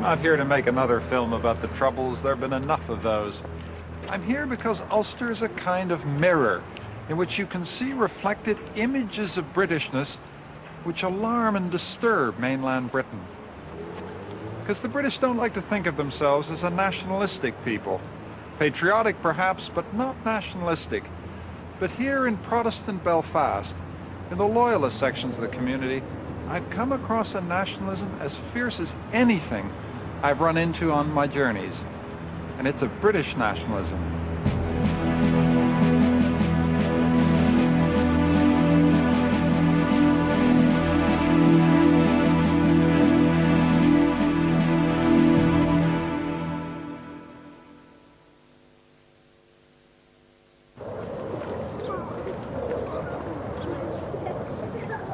not here to make another film about the Troubles. There have been enough of those. I'm here because Ulster is a kind of mirror in which you can see reflected images of Britishness which alarm and disturb mainland Britain. Because the British don't like to think of themselves as a nationalistic people. Patriotic perhaps, but not nationalistic. But here in Protestant Belfast, in the loyalist sections of the community, I've come across a nationalism as fierce as anything I've run into on my journeys. And it's a British nationalism.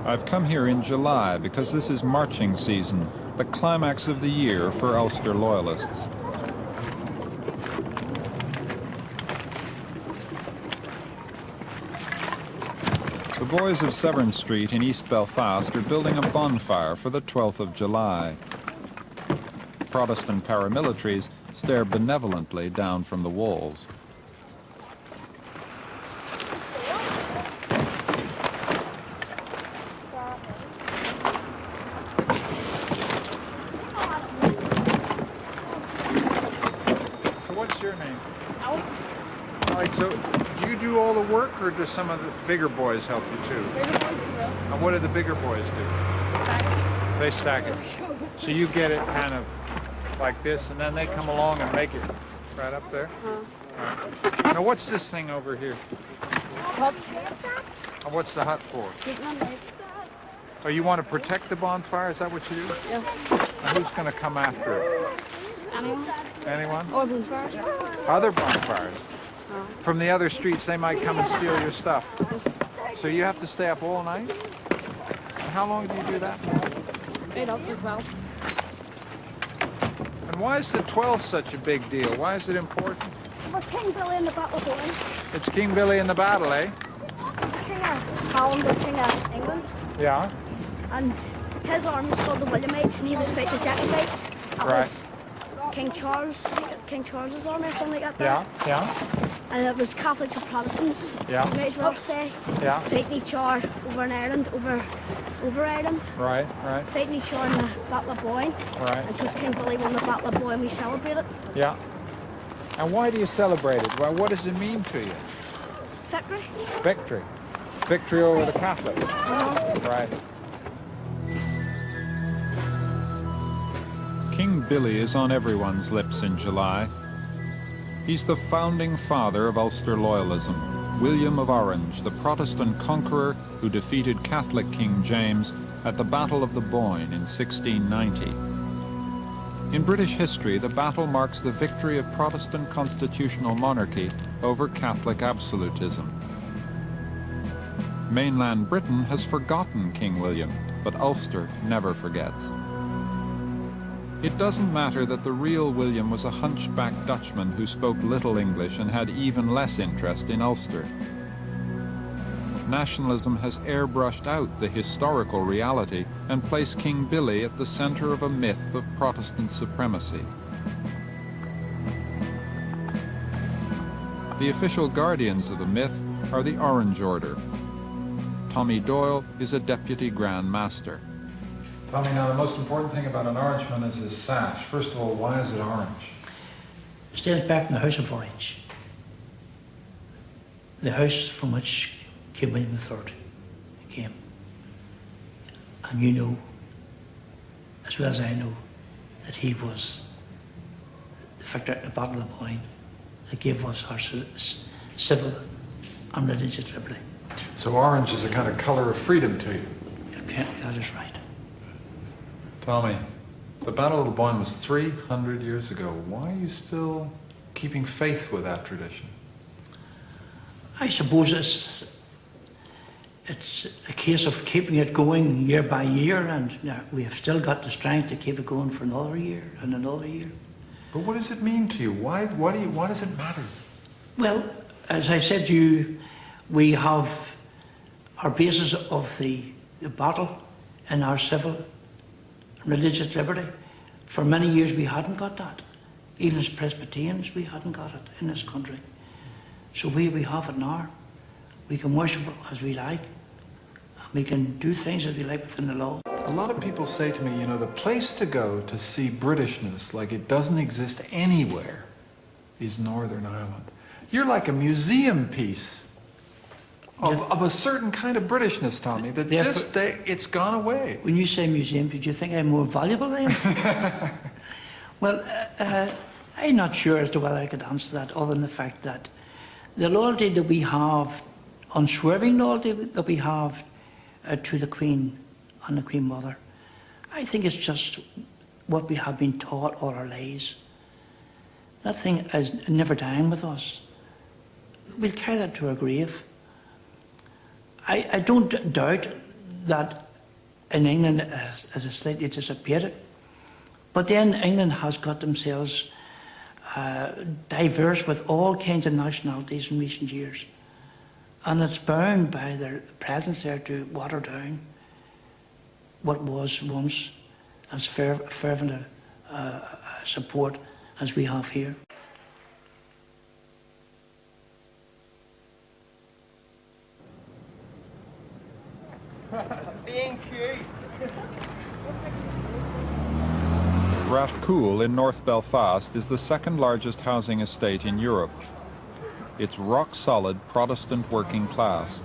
I've come here in July because this is marching season, the climax of the year for Ulster loyalists. The boys of Severn Street in East Belfast are building a bonfire for the 12th of July. Protestant paramilitaries stare benevolently down from the walls. Or do some of the bigger boys help you too? Bigger boys will. And what do the bigger boys do? Stack it. They stack it. So you get it kind of like this, and then they come along and make it right up there? Right. Now what's this thing over here? Hut. And what's the hut for? Keeping them light. Oh, you want to protect the bonfire? Is that what you do? Yeah. And who's going to come after it? Anyone? Anyone? Or bonfires. Other bonfires? From the other streets, they might come and steal your stuff. So you have to stay up all night? And how long do you do that for? Right up as well. And why is the 12th such a big deal? Why is it important? It was King Billy in the Battle of Boyne. It's King Billy in the battle, eh? King of Holland or King of England. Yeah. And his army was called the Williamites, and he was fighting the Jacobites. That was King Charles' army or something like that. Yeah, yeah. And it was Catholics and Protestants, Yeah. you might as well say, Yeah. fighting each other over in Ireland, over Ireland, Right, right, fighting each other in the Battle of Boyne. right. And because King Billy won the Battle of Boyne, we celebrate it. Yeah. And why do you celebrate it? Well, what does it mean to you? Victory. Victory. Victory over the Catholics. Right. King Billy is on everyone's lips in July. He's the founding father of Ulster loyalism, William of Orange, the Protestant conqueror who defeated Catholic King James at the Battle of the Boyne in 1690. In British history, the battle marks the victory of Protestant constitutional monarchy over Catholic absolutism. Mainland Britain has forgotten King William, but Ulster never forgets. It doesn't matter that the real William was a hunchback Dutchman who spoke little English and had even less interest in Ulster. Nationalism has airbrushed out the historical reality and placed King Billy at the center of a myth of Protestant supremacy. The official guardians of the myth are the Orange Order. Tommy Doyle is a Deputy Grand Master. Tommy, now the most important thing about an Orangeman is his sash. First of all, why is it orange? It stands back in the House of Orange. The house from which King William III came. And you know, as well as I know, that he was the victor at the Battle of Boyne that gave us our civil and religious liberty. So orange is a kind of color of freedom to you. Okay, that is right. Tommy, the Battle of the Boyne was 300 years ago. Why are you still keeping faith with that tradition? I suppose it's a case of keeping it going year by year, and we have still got the strength to keep it going for another year and another year. But what does it mean to you? Why does it matter? Well, as I said to you, we have our basis of the battle in our civil and religious liberty For many years we hadn't got that. Even as Presbyterians we hadn't got it in this country. So we have it now. We can worship as we like. We can do things as we like within the law. A lot of people say to me, you know, the place to go to see Britishness like it doesn't exist anywhere is Northern Ireland. You're like a museum piece of a certain kind of Britishness, Tommy, that just, it's gone away. When you say museum, did you think I'm more valuable than you? Well, I'm not sure as to whether I could answer that, other than the fact that the loyalty that we have, unswerving loyalty that we have to the Queen and the Queen Mother, I think it's just what we have been taught all our lives. That thing is never dying with us. We'll carry that to our grave. I don't doubt that in England as a slightly disappeared, but then England has got themselves diverse with all kinds of nationalities in recent years, and it's bound by their presence there to water down what was once as fervent support as we have here. Rathcoole in North Belfast is the second largest housing estate in Europe. It's rock-solid Protestant working class.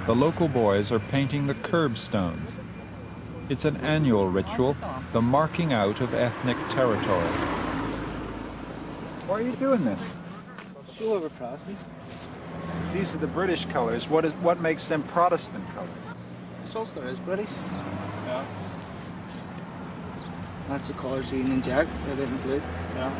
The local boys are painting the curbstones. It's an annual ritual, the marking out of ethnic territory. Why are you doing this? Show over Protestant. These are the British colours. What makes them Protestant colours? Ulster is British. Yeah. That's the colours of Union Jack, red, white and blue. Yeah.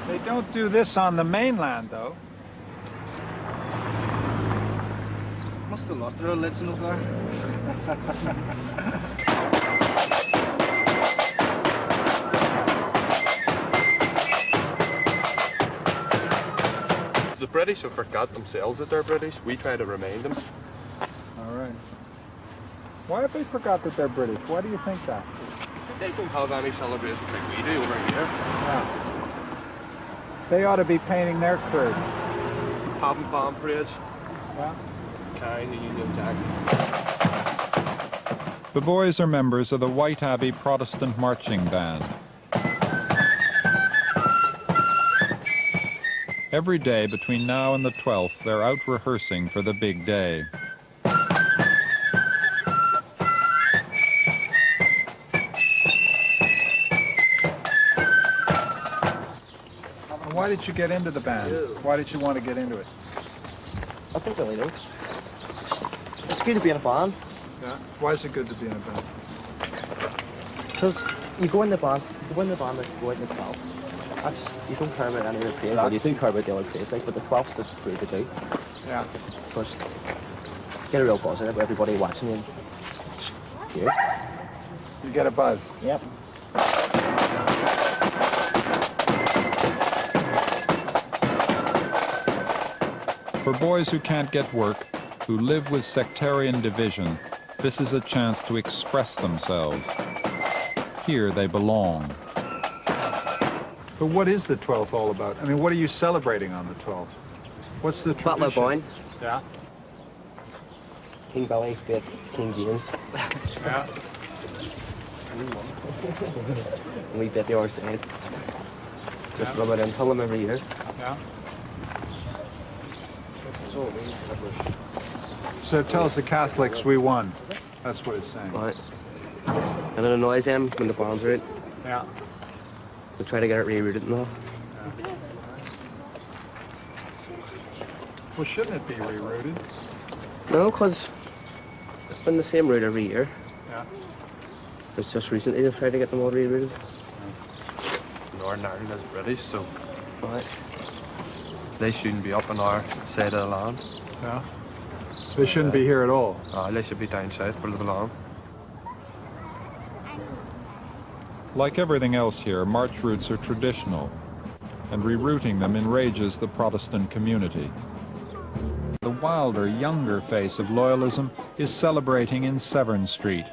They don't do this on the mainland, though. Must have lost their religion over there. The British have forgot themselves that they're British. We try to remind them. All right. Why have they forgot that they're British? Why do you think that? They don't have any celebrations like we do over here. Yeah. They ought to be painting their curbs. Having palm parades, Yeah. carrying the Union Jack. The boys are members of the White Abbey Protestant Marching Band. Every day between now and the 12th, they're out rehearsing for the big day. Why did you get into the band? Why did you want to get into it? I don't really know. It's good to be in a band. Yeah. Why is it good to be in a band? Because you go in the band, and you go out in the 12. That's, you don't care about any other place. Well, you do care about the other place, like, but the 12's the prove to do. Yeah. Because you get a real buzz in it with everybody watching you. Here. You get a buzz. Yep. For boys who can't get work, who live with sectarian division, this is a chance to express themselves. Here they belong. But what is the 12th all about? I mean, what are you celebrating on the 12th? What's the tradition? Butler Boyne. Yeah. King Billy beat King James. Yeah. And we beat the other side. Just rub it in, tell them every year. Yeah. So it tells the Catholics we won. That's what it's saying. Right. And it annoys them when the bands are out. Yeah. They try to get it rerouted and all. Well, shouldn't it be rerouted? No, because it's been the same route every year. Yeah. It's just recently they've tried to get them all rerouted. Northern Ireland is British, so Right. they shouldn't be up on our side of the land. Yeah. So they shouldn't be here at all. They should be down south where they belong. Like everything else here, march routes are traditional. and rerouting them enrages the Protestant community. The wilder, younger face of loyalism is celebrating in Severn Street.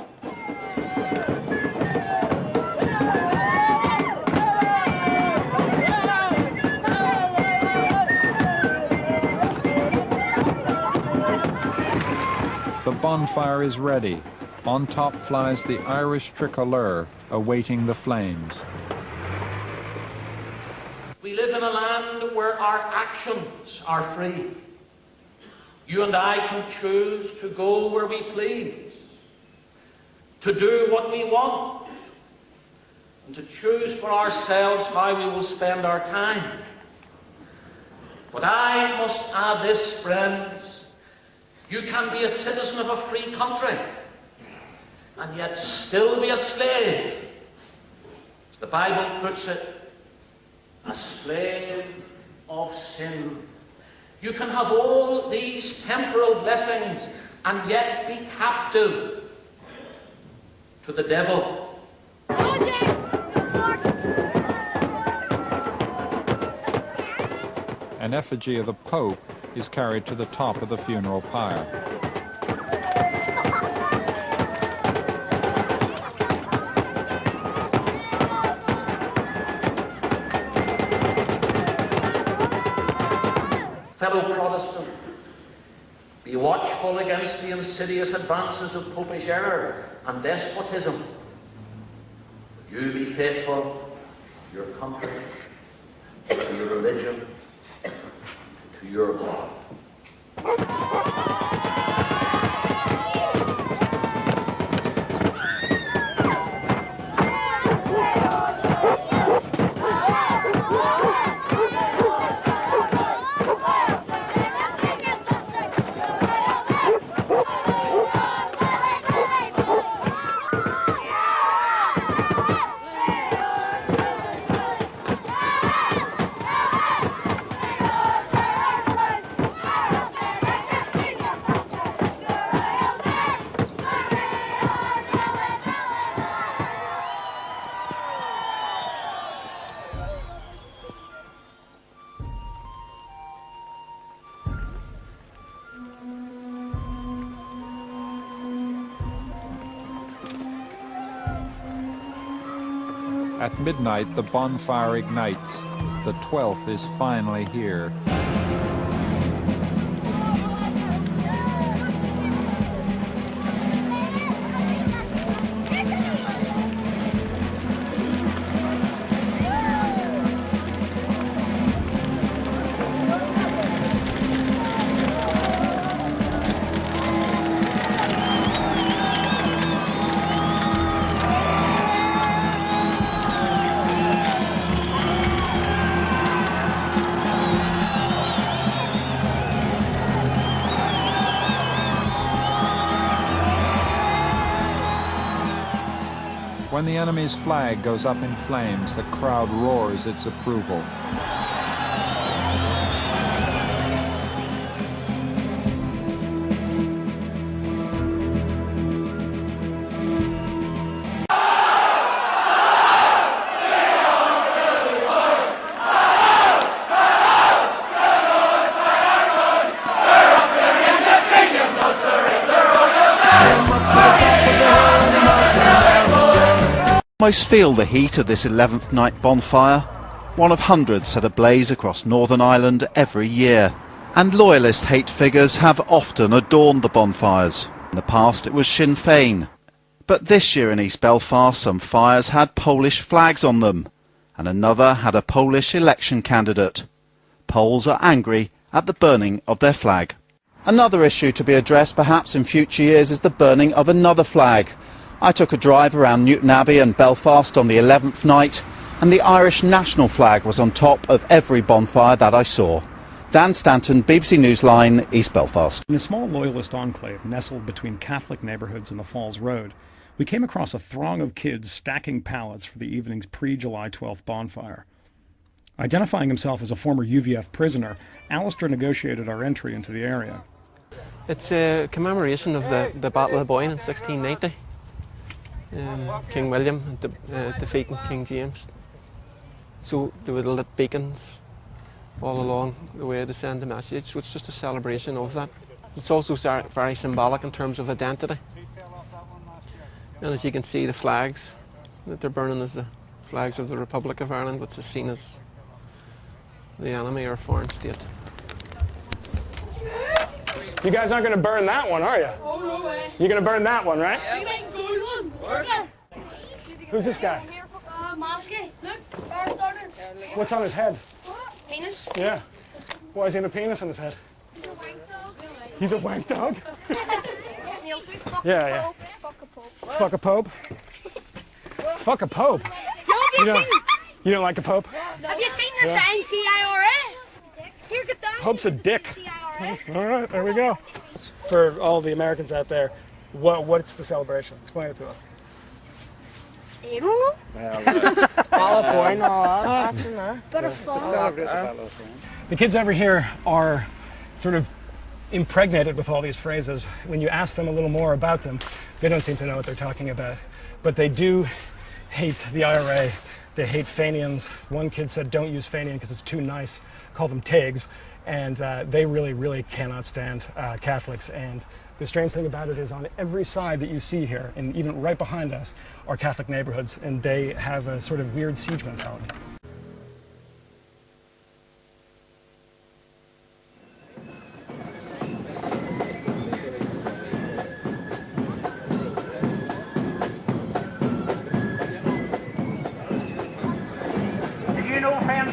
The bonfire is ready. On top flies the Irish tricolour, awaiting the flames. We live in a land where our actions are free. You and I can choose to go where we please, to do what we want, and to choose for ourselves how we will spend our time. But I must add this, friends, you can be a citizen of a free country and yet still be a slave. As the Bible puts it, a slave of sin. You can have all these temporal blessings and yet be captive to the devil. An effigy of the Pope is carried to the top of the funeral pyre. Fellow Protestant, be watchful against the insidious advances of popish error and despotism. You be faithful to your country, to your religion, to your God. At midnight, the bonfire ignites. The 12th is finally here. When the enemy's flag goes up in flames, the crowd roars its approval. Almost feel the heat of this 11th night bonfire, one of hundreds set ablaze across Northern Ireland every year. And loyalist hate figures have often adorned the bonfires. In the past it was Sinn Féin. But this year in East Belfast some fires had Polish flags on them, and another had a Polish election candidate. Poles are angry at the burning of their flag. Another issue to be addressed perhaps in future years is the burning of another flag. I took a drive around Newton Abbey and Belfast on the 11th night, and the Irish national flag was on top of every bonfire that I saw. Dan Stanton, BBC Newsline, East Belfast. In a small loyalist enclave nestled between Catholic neighbourhoods and the Falls Road, we came across a throng of kids stacking pallets for the evening's pre-July 12th bonfire. Identifying himself as a former UVF prisoner, Alistair negotiated our entry into the area. It's a commemoration of the Battle of Boyne in 1690. King William defeating King James. So they would lit beacons all along the way to send a message. So it's just a celebration of that. It's also very symbolic in terms of identity. And as you can see, the flags that they're burning is the flags of the Republic of Ireland, which is seen as the enemy or foreign state. You guys aren't going to burn that one, are you? Oh, no way. You're going to burn that one, right? We make good one. Who's this guy? Mosky. Look, fire starter. What's on his head? Penis. Yeah. Why does he have a penis on his head? He's a wank dog? Yeah, yeah. Fuck a pope. Fuck a pope? You don't like the pope? Have you seen the sign CIRA? Here, get down. Pope's a dick. All right, there we go. For all the Americans out there, what's the celebration? Explain it to us. I don't know. Bit of fun. The kids over here are sort of impregnated with all these phrases. When you ask them a little more about them, they don't seem to know what they're talking about. But they do hate the IRA. They hate Fenians. One kid said, don't use Fenian because it's too nice. Call them Tigs. And they really, really cannot stand Catholics. And the strange thing about it is on every side that you see here, and even right behind us, are Catholic neighborhoods, and they have a sort of weird siege mentality.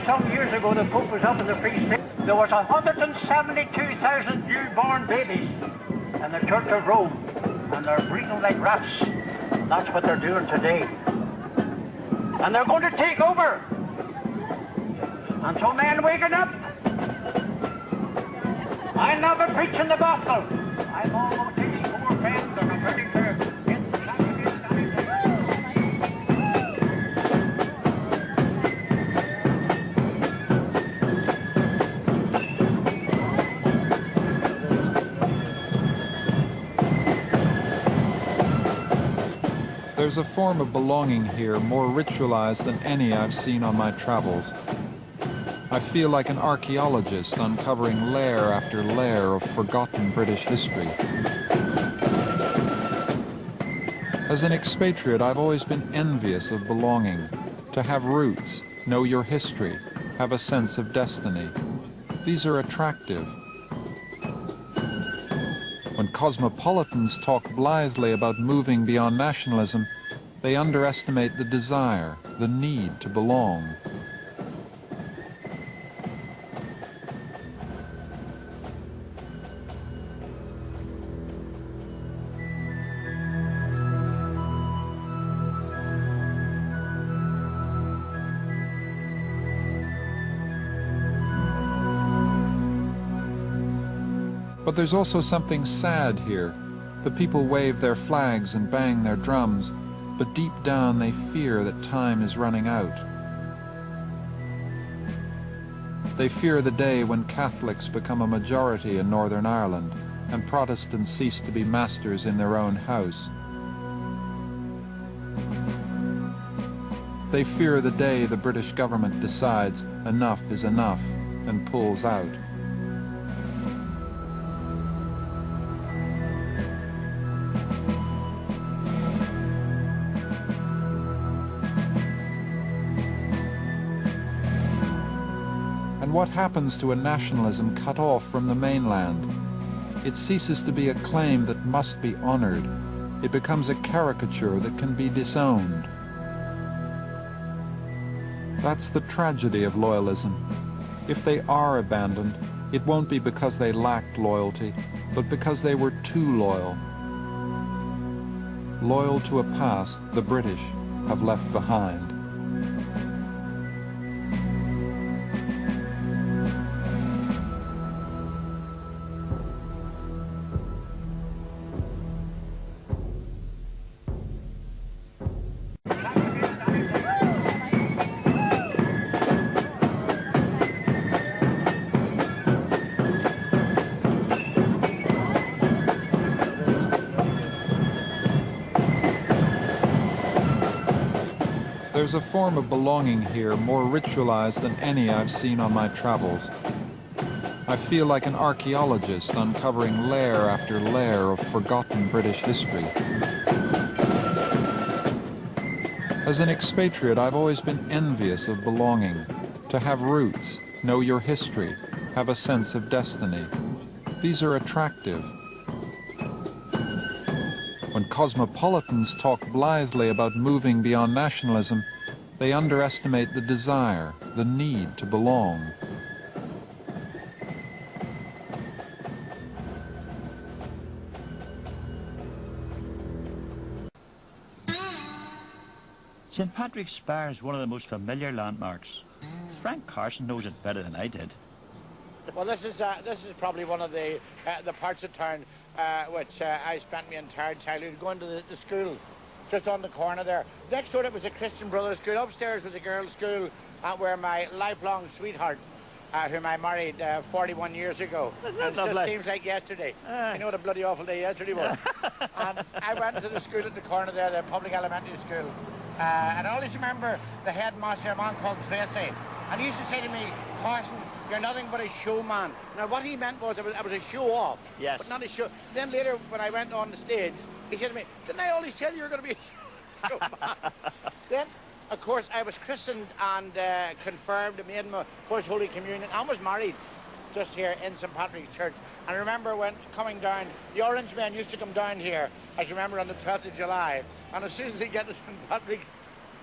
Some years ago, the Pope was up in the Free State. There was 172,000 newborn babies in the Church of Rome, and they're breeding like rats. And that's what they're doing today. And they're going to take over. And so, men, waking up. I'll never preach in the gospel. I'm almost 84 friends, and I'm ready to get the sacrifice. There's a form of belonging here more ritualized than any I've seen on my travels. I feel like an archaeologist uncovering layer after layer of forgotten British history. As an expatriate, I've always been envious of belonging, to have roots, know your history, have a sense of destiny. These are attractive. When cosmopolitans talk blithely about moving beyond nationalism, they underestimate the desire, the need to belong. But there's also something sad here. The people wave their flags and bang their drums, but deep down they fear that time is running out. They fear the day when Catholics become a majority in Northern Ireland and Protestants cease to be masters in their own house. They fear the day the British government decides enough is enough and pulls out. And what happens to a nationalism cut off from the mainland? It ceases to be a claim that must be honored. It becomes a caricature that can be disowned. That's the tragedy of loyalism. If they are abandoned, it won't be because they lacked loyalty, but because they were too loyal. Loyal to a past the British have left behind. There's a form of belonging here more ritualized than any I've seen on my travels. I feel like an archaeologist uncovering layer after layer of forgotten British history. As an expatriate, I've always been envious of belonging, to have roots, know your history, have a sense of destiny. These are attractive. When cosmopolitans talk blithely about moving beyond nationalism, they underestimate the desire, the need to belong. St. Patrick's Spire is one of the most familiar landmarks. Frank Carson knows it better than I did. Well, this is probably one of the parts of town which I spent my entire childhood going to the school, just on the corner there. Next door it was a Christian Brothers school. Upstairs was a girls' school where my lifelong sweetheart, whom I married 41 years ago. And it just seems like yesterday. You know what a bloody awful day yesterday was. And I went to the school at the corner there, the public elementary school. And I always remember the headmaster, a man called Tracy, and he used to say to me, Carson, you're nothing but a showman. Now what he meant was I was a show-off, yes, but not a show. Then later when I went on the stage, he said to me, didn't I always tell you you're going to be a showman? Then, of course, I was christened and confirmed and made my first Holy Communion and was married just here in St. Patrick's Church. And I remember when coming down, the Orange Men used to come down here, I remember on the 12th of July, and as soon as they get to St. Patrick's,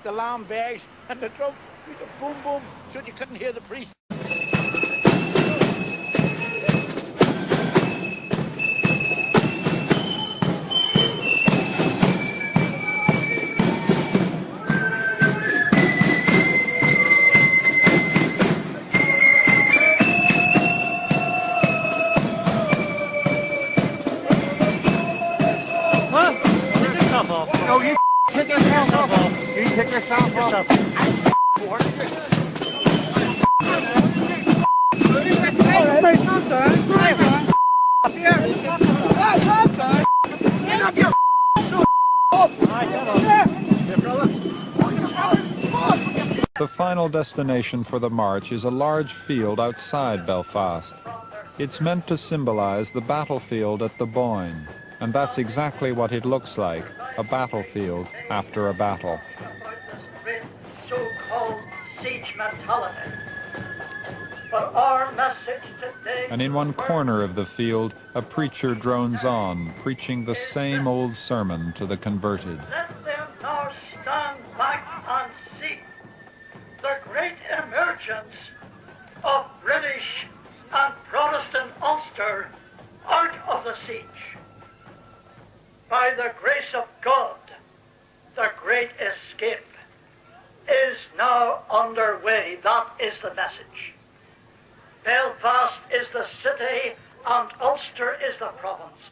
the lamb begs and the drum, boom, boom, so you couldn't hear the priest. No, you pick yourself off. You pick yourself off. The final destination for the march is a large field outside Belfast. It's meant to symbolize the battlefield at the Boyne, and that's exactly what it looks like, a battlefield after a battle. So-called siege mentality. But our message today... And in one corner of the field, a preacher drones on, preaching the same old sermon to the converted. Let them now stand back and see the great emergence of British and Protestant Ulster out of the siege. By the grace of God, the great escape is now underway. That is the message. Belfast is the city and Ulster is the province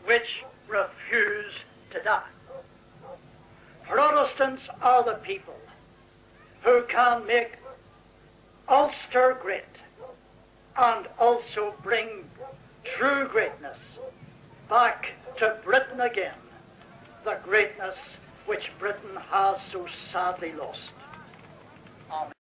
which refuse to die. Protestants are the people who can make Ulster great and also bring true greatness back to Britain again, the greatness which Britain has so sadly lost. Amen.